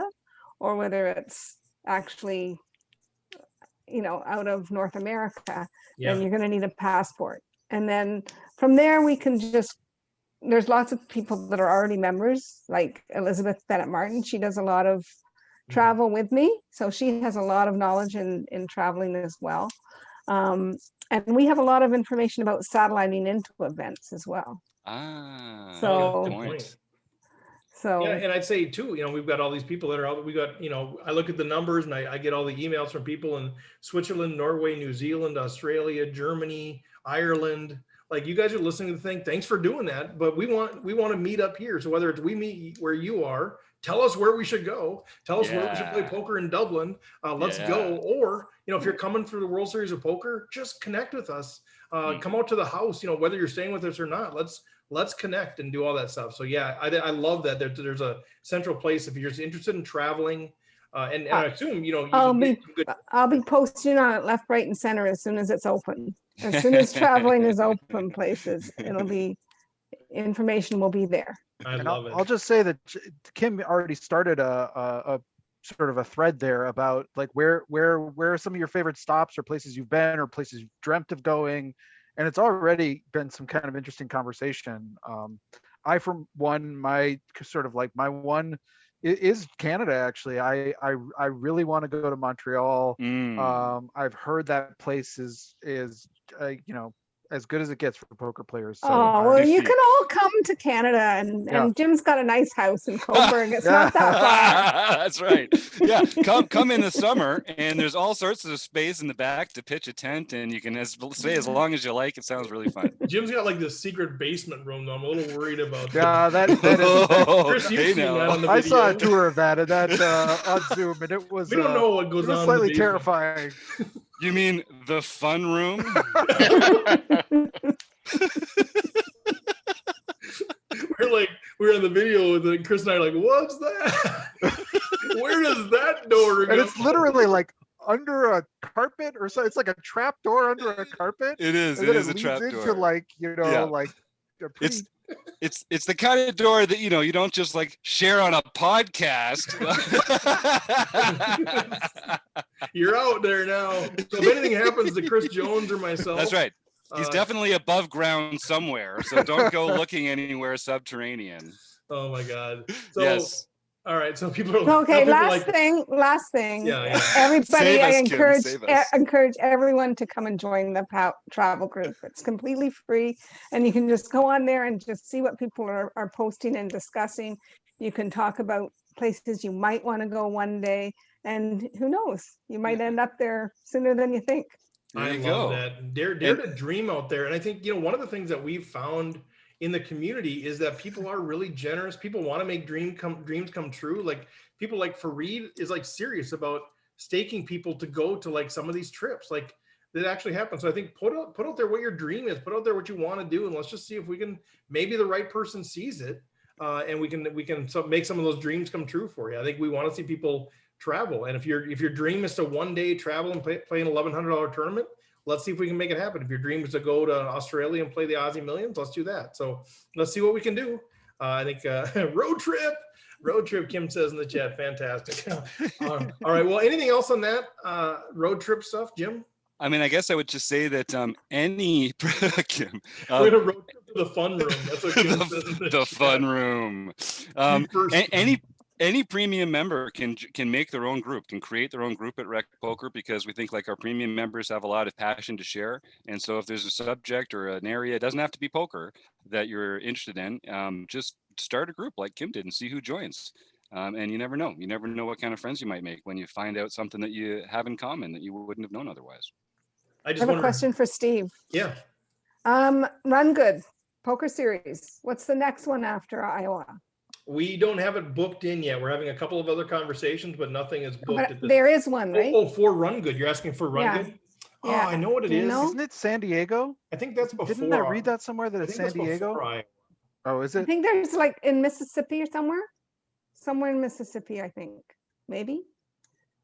or whether it's actually, you know, out of North America, then you're going to need a passport. And then from there, we can there's lots of people that are already members, like Elizabeth Bennett Martin. She does a lot of travel with me. So she has a lot of knowledge in traveling as well. And we have a lot of information about satelliting into events as well. Good point. So yeah, and I'd say too, you know, we've got all these people that are out. We got, you know, I look at the numbers and I get all the emails from people in Switzerland, Norway, New Zealand, Australia, Germany, Ireland. Like, you guys are listening to the thing. Thanks for doing that. But we want to meet up here. So whether it's we meet where you are, tell us where we should go. Tell us where we should play poker in Dublin. Let's go. Or, you know, if you're coming for the World Series of Poker, just connect with us. Come out to the house. You know, whether you're staying with us or not. Let's connect and do all that stuff. So yeah, I love that there's a central place if you're just interested in traveling. And I assume, you know, I'll be posting on it left, right, and center as soon as it's open. As soon as traveling is open places, information will be there. I love it. I'll just say that Kim already started a sort of a thread there about like where are some of your favorite stops or places you've been or places you've dreamt of going. And it's already been some kind of interesting conversation. I, for one, my one is Canada. Actually, I really want to go to Montreal. I've heard that place is you know, as good as it gets for poker players. So, well, you can all come to Canada, and Jim's got a nice house in Coburg. It's not that far. That's right. Yeah, come in the summer, and there's all sorts of space in the back to pitch a tent, and you can stay as long as you like. It sounds really fun. Jim's got like this secret basement room, though. I'm a little worried about that. Yeah, that is. Chris, you've seen that on the I video. saw a tour of that, and that on Zoom, and it was. We don't know what goes on. Slightly terrifying. You mean the fun room? we're in the video with Chris and I are like, what's that? Where does that door go? And it's literally like under a carpet or so. It's like a trap door under a carpet. It is. And It then is a trap door. into like, you know, like a pretty... It's the kind of door that, you know, you don't just like share on a podcast. You're out there now. So if anything happens to Chris Jones or myself, that's right. He's definitely above ground somewhere. So don't go looking anywhere subterranean. Oh my God. So, yes. All right. So people are okay. Last thing. Yeah. Everybody, I encourage everyone to come and join the travel group. It's completely free, and you can just go on there and just see what people are posting and discussing. You can talk about places you might want to go one day, and who knows, you might end up there sooner than you think. There I you love go. that. Dare to dream out there. And I think, one of the things that we've found in the community is that people are really generous. People want to make dreams come true. Like people like Fareed is like serious about staking people to go to like some of these trips. Like that actually happens. So I think put out there what your dream is, put out there what you want to do, and let's just see if we can, maybe the right person sees it, and we can make some of those dreams come true for you. I think we want to see people travel. And if your dream is to one day travel and play an $1,100 tournament, let's see if we can make it happen. If your dream is to go to Australia and play the Aussie Millions, let's do that. So let's see what we can do. I think road trip, Kim says in the chat, fantastic. All right. Well, anything else on that road trip stuff, Jim? I mean, I guess I would just say that any Kim, we're gonna road trip to the fun room. That's what Kim says in the the chat. fun room. Any premium member can make their own group, can create their own group at RecPoker, because we think like our premium members have a lot of passion to share. And so if there's a subject or an area, it doesn't have to be poker, that you're interested in, just start a group like Kim did and see who joins. And you never know. You never know what kind of friends you might make when you find out something that you have in common that you wouldn't have known otherwise. I have a question for Steve. Yeah. RunGood Poker Series. What's the next one after Iowa? We don't have it booked in yet. We're having a couple of other conversations, but nothing is booked. But there is one, right? Oh, for RunGood. You're asking for RunGood? Yeah. Oh, I know what it is. Isn't it San Diego? I think that's before. Didn't I read that somewhere that it's San Diego? Oh, is it? I think there's like Mississippi or somewhere in Mississippi, I think. Maybe.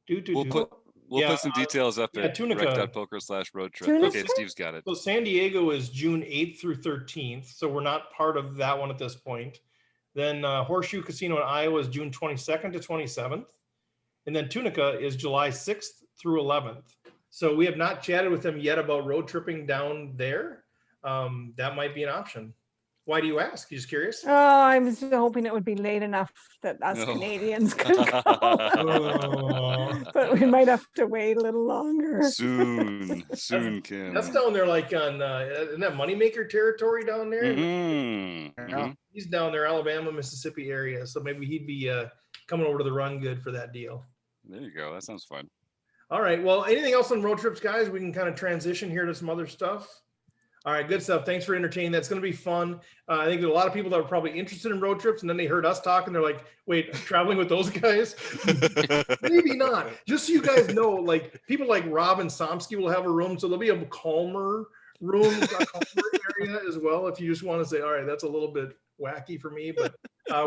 We'll put some details up at rec.poker/road trip. Okay, Steve's got it. So San Diego is June 8th through 13th. So we're not part of that one at this point. Then Horseshoe Casino in Iowa is June 22nd to 27th. And then Tunica is July 6th through 11th. So we have not chatted with them yet about road tripping down there. That might be an option. Why do you ask? You just curious? Oh, I was hoping it would be late enough that us Canadians could go. But we might have to wait a little longer. Soon, Kim. That's down there like on, isn't that Moneymaker territory down there? Mm-hmm. He's down there, Alabama, Mississippi area. So maybe he'd be coming over to the RunGood for that deal. There you go. That sounds fun. All right. Well, anything else on road trips, guys? We can kind of transition here to some other stuff. All right, good stuff. Thanks for entertaining. That's going to be fun. I think there's a lot of people that are probably interested in road trips, and then they heard us talk, and they're like, wait, traveling with those guys? Maybe not. Just so you guys know, like people like Rob and Somsky will have a room, so there'll be a calmer room, area as well, if you just want to say, all right, that's a little bit wacky for me, but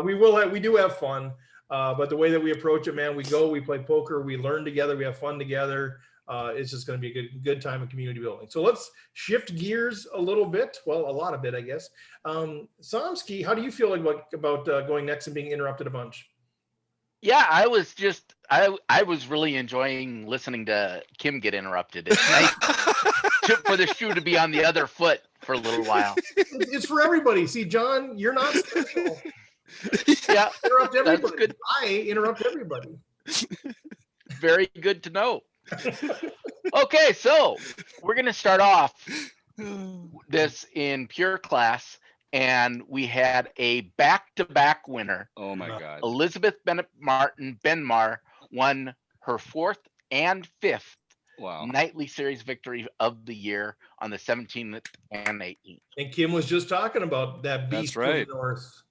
we do have fun. But the way that we approach it, man, we go, we play poker, we learn together, we have fun together. It's just going to be a good time of community building. So let's shift gears a little bit. Well, a lot of it, I guess. Somsky, how do you feel like about going next and being interrupted a bunch? Yeah, I was really enjoying listening to Kim get interrupted. It's nice for the shoe to be on the other foot for a little while. It's for everybody. See, John, you're not special. Yeah, interrupt everybody. That's good. I interrupt everybody. Very good to know. Okay, so we're going to start off this in pure class, and we had a back-to-back winner. Oh my God. Elizabeth Bennett Martin Benmar won her 4th and 5th nightly series victory of the year on the 17th and 18th. And Kim was just talking about that beast from the north.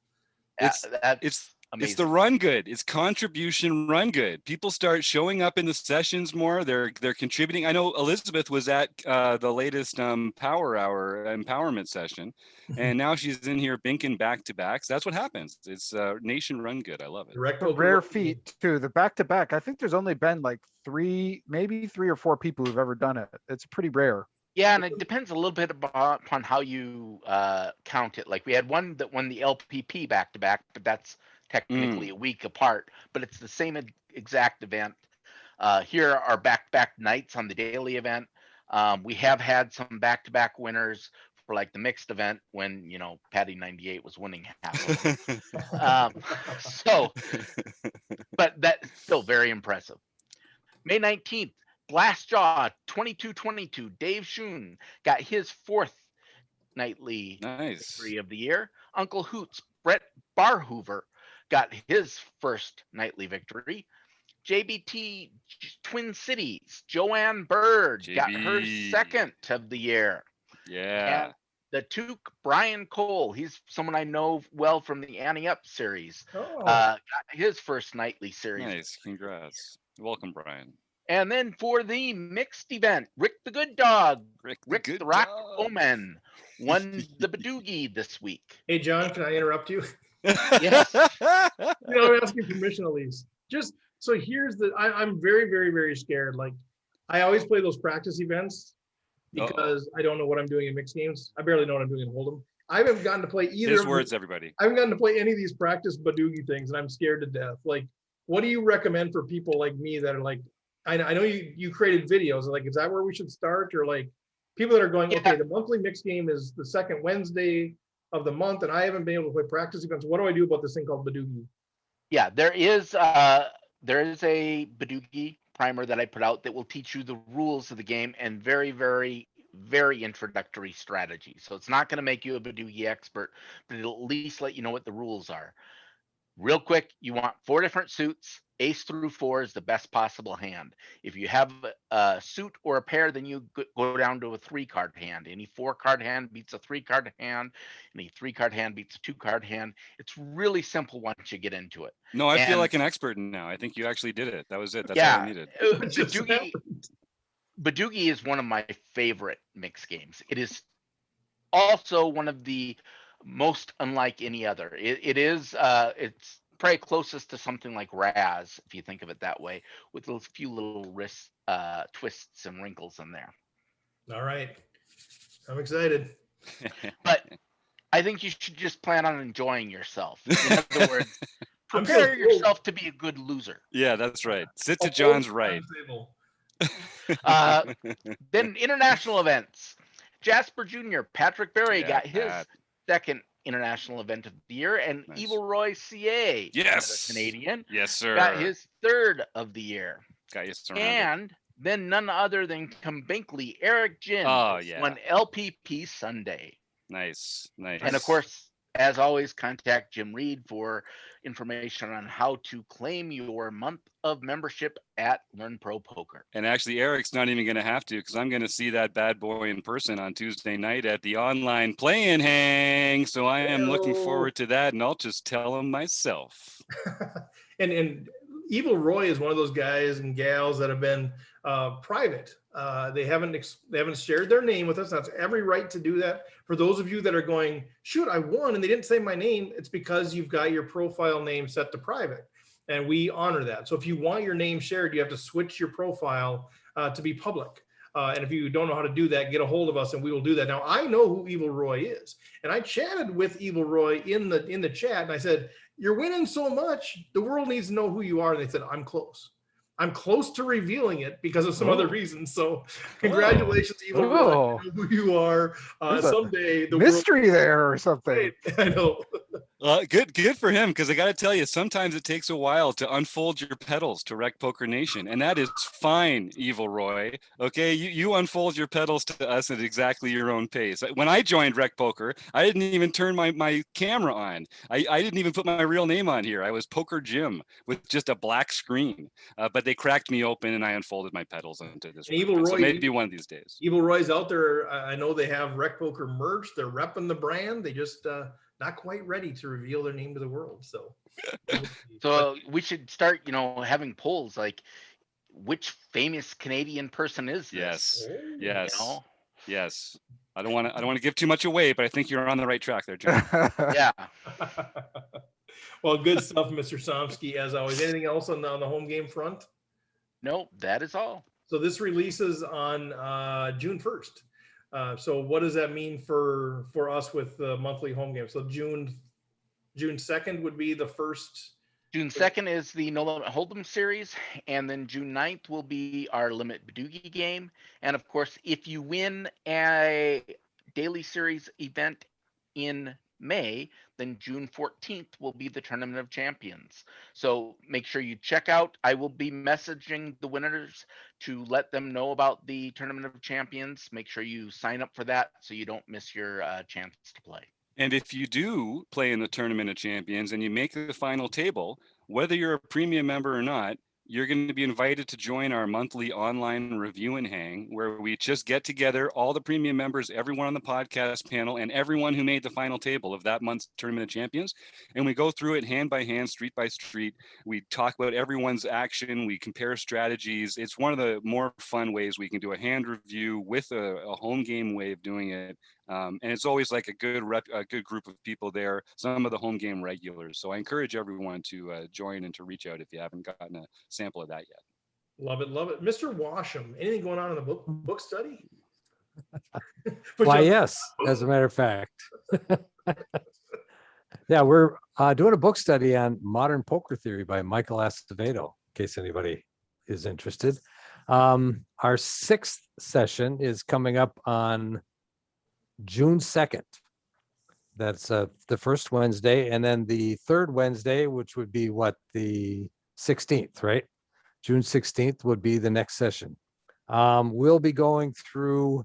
It's the RunGood. It's contribution RunGood. People start showing up in the sessions more. They're contributing. I know Elizabeth was at the latest Power Hour empowerment session, and now she's in here binking back to backs. That's what happens. It's Nation RunGood. I love it. A rare feat too. The back to back. I think there's only been like maybe three or four people who've ever done it. It's pretty rare. Yeah, and it depends a little bit upon how you count it. Like we had one that won the LPP back to back, but that's technically a week apart, but it's the same exact event. Here are back-to-back nights on the daily event. We have had some back-to-back winners for like the mixed event when, Patty 98 was winning half of them. But that's still very impressive. May 19th, Blastjaw 2222, Dave Schoon got his 4th nightly victory of the year. Uncle Hoots, Brett Barhoover got his 1st nightly victory. JBT Twin Cities, Joanne Bird got her JB. second of the year. Yeah. And the Took, Brian Cole, he's someone I know well from the Annie Up series, Oh, got his first nightly series. Nice. Congrats. Welcome, Brian. And then for the mixed event, Rick the Good Dog, Rick the Rock Omen, won the Badugi this week. hey, John, can I interrupt you? Yes. I'm asking permission at least. Just so here's the, I'm very, very, very scared. Like, I always play those practice events because I don't know what I'm doing in mixed games. I barely know what I'm doing in Hold'em. I haven't gotten to play either. His words, everybody. I haven't gotten to play any of these practice Badugi things, and I'm scared to death. Like, what do you recommend for people like me that are like, I know you created videos. Like, is that where we should start? Or like people that are going, okay, the monthly mixed game is the second Wednesday of the month, and I haven't been able to play practice events. What do I do about this thing called Badugi? Yeah, there is a Badugi primer that I put out that will teach you the rules of the game and very, very, very introductory strategy. So it's not going to make you a Badugi expert, but it'll at least let you know what the rules are. Real quick, you want 4 different suits. Ace through 4 is the best possible hand. If you have a suit or a pair, then you go down to a 3-card hand. Any 4-card hand beats a 3-card hand. Any 3-card hand beats a 2-card hand. It's really simple once you get into it. No, I feel like an expert now. I think you actually did it. That was it. That's all I needed. Badugi is one of my favorite mixed games. It is also one of the most unlike any other. It's probably closest to something like Raz, if you think of it that way, with a few little wrist twists and wrinkles in there. All right, I'm excited. But I think you should just plan on enjoying yourself. In other words, prepare yourself to be a good loser. Yeah, that's right. Sit to John's right. Then international events. Jasper Jr., Patrick Berry got his second international event of the year, and Evil Roy CA, yes, Canadian, yes sir, got his third of the year. Got you surrounded. And then none other than Binkley, Eric Jin, won LPP Sunday. Nice. And of course, as always, contact Jim Reed for information on how to claim your month of membership at Learn Pro Poker. And actually, Eric's not even going to have to, because I'm going to see that bad boy in person on Tuesday night at the online play and hang. So I am looking forward to that, and I'll just tell him myself. And Evil Roy is one of those guys and gals that have been private. They haven't shared their name with us. That's every right to do that. For those of you that are going, shoot, I won and they didn't say my name, it's because you've got your profile name set to private, and we honor that. So if you want your name shared, you have to switch your profile to be public. And if you don't know how to do that, get a hold of us and we will do that. Now, I know who Evil Roy is, and I chatted with Evil Roy in the chat, and I said, you're winning so much, the world needs to know who you are. And they said, I'm close to revealing it because of some other reasons. So congratulations, Evil Roy. I know who you are. Someday the mystery world... there or something. I know. Good for him, because I got to tell you, sometimes it takes a while to unfold your petals to RecPoker Nation, and that is fine, Evil Roy. Okay, you unfold your petals to us at exactly your own pace. When I joined RecPoker, I didn't even turn my camera on. I didn't even put my real name on here. I was Poker Jim with just a black screen, but they cracked me open and I unfolded my petals into this. Evil Roy, so maybe one of these days. Evil Roy's out there. I know they have RecPoker merch. They're repping the brand. They just not quite ready to reveal their name to the world. So we should start, having polls like, which famous Canadian person is this? Yes. Yes. I don't want to give too much away, but I think you're on the right track there, Jim. Yeah. Well, good stuff, Mr. Somsky, as always. Anything else on the home game front? No, that is all. So this releases on June 1st. So what does that mean for us with the monthly home game? So June 2nd would be the first. June 2nd is the No Limit Hold'em series, and then June 9th will be our Limit Badugi game. And of course, if you win a daily series event in May, then June 14th will be the Tournament of Champions. So make sure you check out. I will be messaging the winners to let them know about the Tournament of Champions. Make sure you sign up for that so you don't miss your chance to play. And if you do play in the Tournament of Champions and you make the final table, whether you're a premium member or not, you're going to be invited to join our monthly online review and hang, where we just get together all the premium members, everyone on the podcast panel, and everyone who made the final table of that month's Tournament of Champions. And we go through it hand by hand, street by street. We talk about everyone's action. We compare strategies. It's one of the more fun ways we can do a hand review with a home game way of doing it. And it's always like a good group of people there, some of the home game regulars. So I encourage everyone to join and to reach out if you haven't gotten a sample of that yet. Love it, love it. Mr. Washam, anything going on in the book study? Why, yes, as a matter of fact. Yeah, we're doing a book study on modern poker theory by Michael Acevedo, in case anybody is interested. Our sixth session is coming up on June 2nd. That's the first Wednesday. And then the third Wednesday, which would be what, the 16th, right? June 16th would be the next session. We'll be going through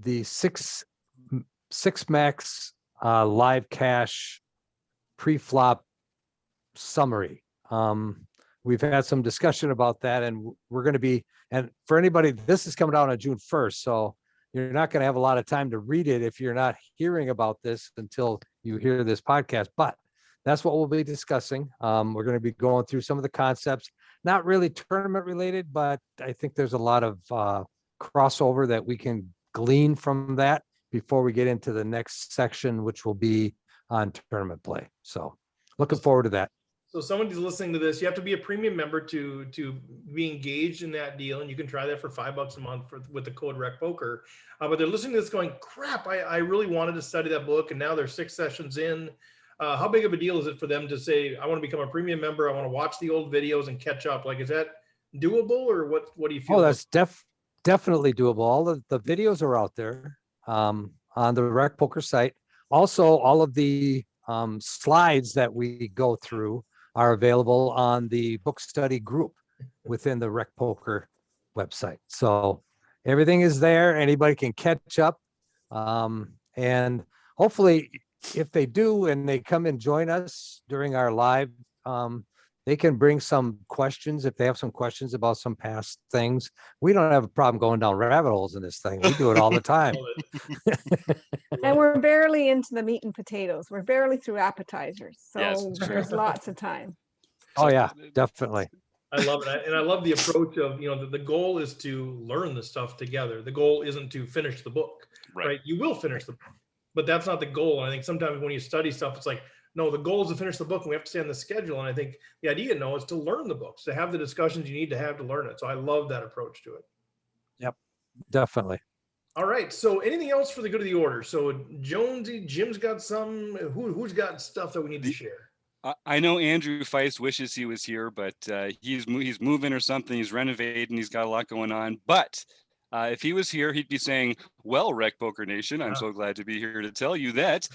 the six max live cash pre-flop summary. We've had some discussion about that, and we're going to be, and for anybody, this is coming out on June 1st, so you're not going to have a lot of time to read it if you're not hearing about this until you hear this podcast, but that's what we'll be discussing. We're going to be going through some of the concepts, not really tournament related, but I think there's a lot of crossover that we can glean from that before we get into the next section, which will be on tournament play. So looking forward to that. So someone who's listening to this, you have to be a premium member to be engaged in that deal, and you can try that for $5 a month with the code RecPoker. But they're listening to this going, crap, I really wanted to study that book, and now they're 6 sessions in. How big of a deal is it for them to say, I want to become a premium member, I want to watch the old videos and catch up? Like, is that doable, or what do you feel? Oh, that's definitely doable. All the videos are out there on the RecPoker site. Also, all of the slides that we go through are available on the book study group within the RecPoker website. So everything is there. Anybody can catch up. And hopefully, if they do and they come and join us during our live, they can bring some questions if they have some questions about some past things. We don't have a problem going down rabbit holes in this thing. We do it all the time. And we're barely into the meat and potatoes. We're barely through appetizers. So Yes, there's lots of time. Oh yeah, definitely. I love it. And I love the approach of, the goal is to learn the stuff together. The goal isn't to finish the book, right? You will finish the book, but that's not the goal. And I think sometimes when you study stuff, it's like, no, the goal is to finish the book and we have to stay on the schedule. And I think the idea, is to learn the books, to have the discussions you need to have to learn it. So I love that approach to it. Yep, definitely. All right. So anything else for the good of the order? So Jonesy, Jim's got some, who's got stuff that we need to share? I know Andrew Feist wishes he was here, but he's moving or something. He's renovating. He's got a lot going on. But if he was here, he'd be saying, well, RecPoker Nation, I'm so glad to be here to tell you that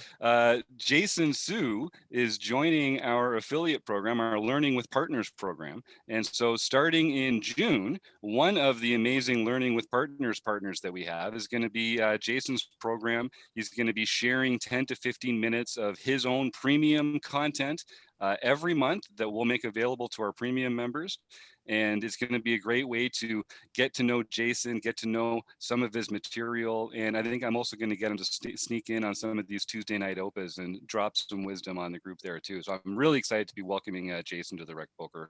Jason Su is joining our affiliate program, our Learning with Partners program. And so starting in June, one of the amazing Learning with Partners that we have is going to be Jason's program. He's going to be sharing 10 to 15 minutes of his own premium content every month that we'll make available to our premium members. And it's going to be a great way to get to know Jason, get to know some of his material. And I think I'm also going to get him to sneak in on some of these Tuesday night opas and drop some wisdom on the group there too. So I'm really excited to be welcoming Jason to the RecPoker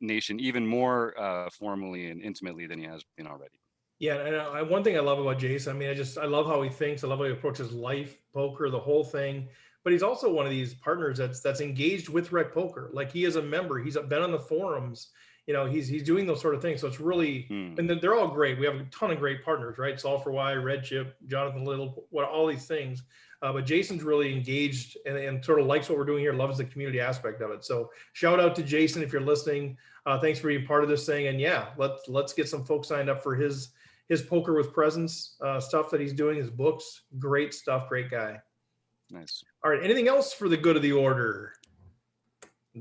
Nation even more formally and intimately than he has been already. Yeah, and one thing I love about Jason, I love how he thinks. I love how he approaches life, poker, the whole thing. But he's also one of these partners that's engaged with RecPoker. Like, he is a member. He's been on the forums. He's doing those sort of things. So it's really, and they're all great. We have a ton of great partners, right? Solve for Why, Red Chip, Jonathan Little, all these things. But Jason's really engaged and sort of likes what we're doing here, loves the community aspect of it. So shout out to Jason if you're listening. Thanks for being part of this thing. And yeah, let's get some folks signed up for his Poker with Presence stuff that he's doing, his books. Great stuff, great guy. Nice. All right, anything else for the good of the order?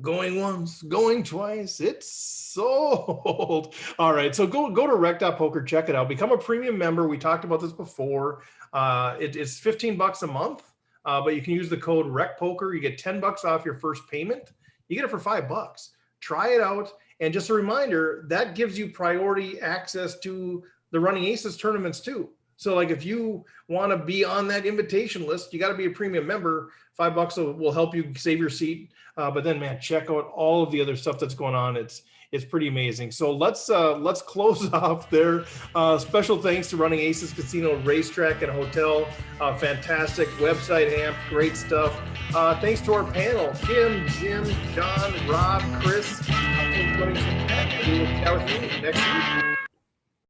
Going once, going twice, it's sold. All right, so go to rec.poker, check it out. Become a premium member. We talked about this before. It's $15 a month, but you can use the code RecPoker. You get $10 off your first payment. You get it for $5. try it out. And just a reminder, that gives you priority access to the Running Aces tournaments too. So like if you want to be on that invitation list, you got to be a premium member. $5 will help you save your seat. But then, man, check out all of the other stuff that's going on. It's pretty amazing. So let's close off there. Special thanks to Running Aces Casino, Racetrack, and Hotel. Fantastic website, AMP, great stuff. Thanks to our panel, Kim, Jim, John, Rob, Chris. We will chat with you next week.